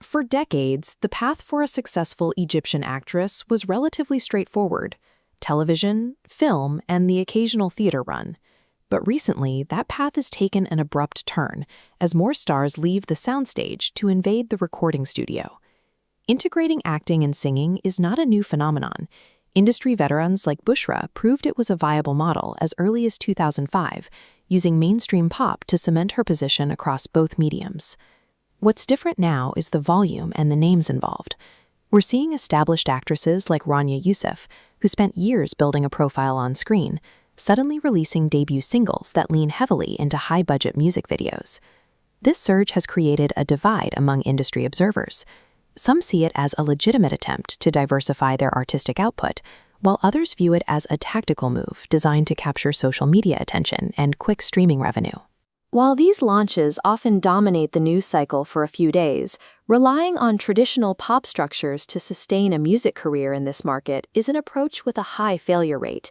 For decades, the path for a successful Egyptian actress was relatively straightforward: television, film, and the occasional theater run. But recently, that path has taken an abrupt turn as more stars leave the soundstage to invade the recording studio. Integrating acting and singing is not a new phenomenon. Industry veterans like Bushra proved it was a viable model as early as 2005, using mainstream pop to cement her position across both mediums. What's different now is the volume and the names involved. We're seeing established actresses like Rania Youssef, who spent years building a profile on screen, suddenly releasing debut singles that lean heavily into high-budget music videos. This surge has created a divide among industry observers. Some see it as a legitimate attempt to diversify their artistic output, while others view it as a tactical move designed to capture social media attention and quick streaming revenue. While these launches often dominate the news cycle for a few days, relying on traditional pop structures to sustain a music career in this market is an approach with a high failure rate.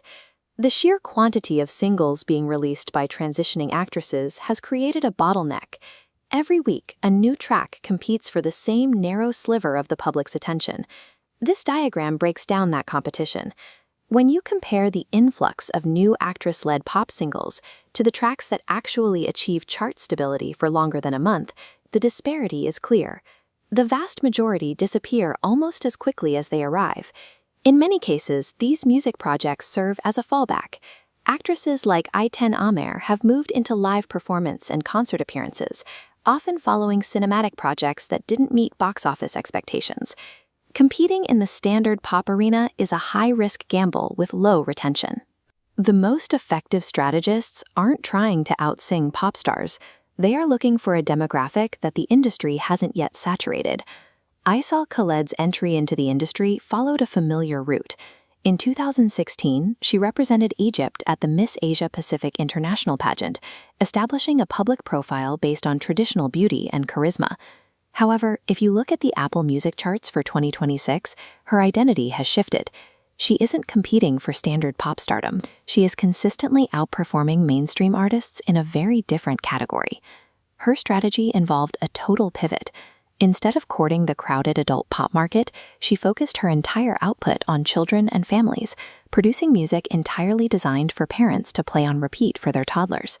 The sheer quantity of singles being released by transitioning actresses has created a bottleneck. Every week, a new track competes for the same narrow sliver of the public's attention. This diagram breaks down that competition. When you compare the influx of new actress-led pop singles to the tracks that actually achieve chart stability for longer than a month, the disparity is clear. The vast majority disappear almost as quickly as they arrive. In many cases, these music projects serve as a fallback. Actresses like Ayten Amer have moved into live performance and concert appearances, often following cinematic projects that didn't meet box office expectations. Competing in the standard pop arena is a high-risk gamble with low retention. The most effective strategists aren't trying to outsing pop stars. They are looking for a demographic that the industry hasn't yet saturated. Aysel Khaled's entry into the industry followed a familiar route. In 2016, she represented Egypt at the Miss Asia Pacific International pageant, establishing a public profile based on traditional beauty and charisma. However, if you look at the Apple Music charts for 2026, her identity has shifted. She isn't competing for standard pop stardom. She is consistently outperforming mainstream artists in a very different category. Her strategy involved a total pivot. Instead of courting the crowded adult pop market, she focused her entire output on children and families, producing music entirely designed for parents to play on repeat for their toddlers.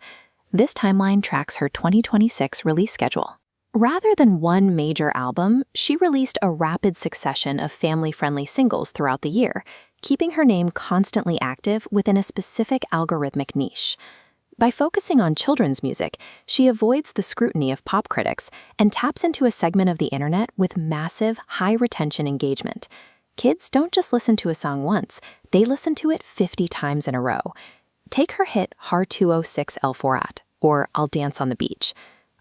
This timeline tracks her 2026 release schedule. Rather than one major album, she released a rapid succession of family-friendly singles throughout the year, keeping her name constantly active within a specific algorithmic niche. By focusing on children's music, she avoids the scrutiny of pop critics and taps into a segment of the internet with massive, high-retention engagement. Kids don't just listen to a song once, they listen to it 50 times in a row. Take her hit Har2os El4at, or I'll Dance on the Beach.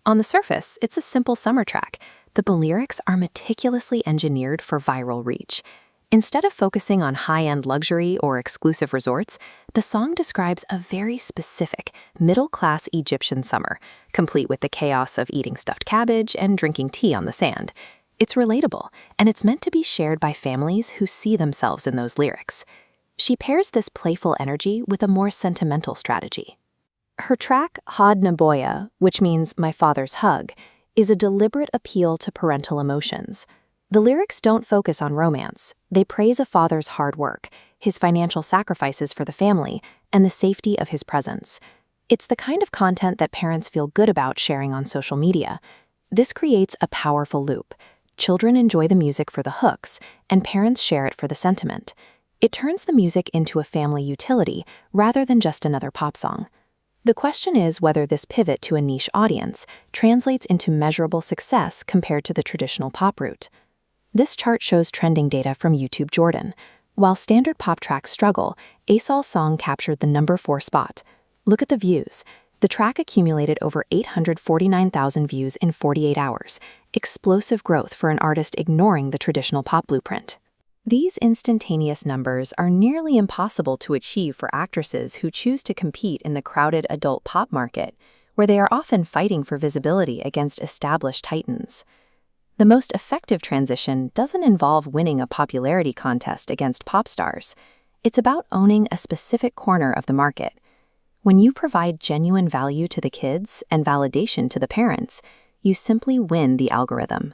On the surface, it's a simple summer track. The lyrics are meticulously engineered for viral reach. Instead of focusing on high-end luxury or exclusive resorts, the song describes a very specific, middle-class Egyptian summer, complete with the chaos of eating stuffed cabbage and drinking tea on the sand. It's relatable, and it's meant to be shared by families who see themselves in those lyrics. She pairs this playful energy with a more sentimental strategy. Her track, Har2os, which means My Father's Hug, is a deliberate appeal to parental emotions. The lyrics don't focus on romance. They praise a father's hard work, his financial sacrifices for the family, and the safety of his presence. It's the kind of content that parents feel good about sharing on social media. This creates a powerful loop. Children enjoy the music for the hooks, and parents share it for the sentiment. It turns the music into a family utility rather than just another pop song. The question is whether this pivot to a niche audience translates into measurable success compared to the traditional pop route. This chart shows trending data from YouTube Jordan. While standard pop tracks struggle, Aysel's song captured the number 4 spot. Look at the views. The track accumulated over 849,000 views in 48 hours, explosive growth for an artist ignoring the traditional pop blueprint. These instantaneous numbers are nearly impossible to achieve for actresses who choose to compete in the crowded adult pop market, where they are often fighting for visibility against established titans. The most effective transition doesn't involve winning a popularity contest against pop stars. It's about owning a specific corner of the market. When you provide genuine value to the kids and validation to the parents, you simply win the algorithm.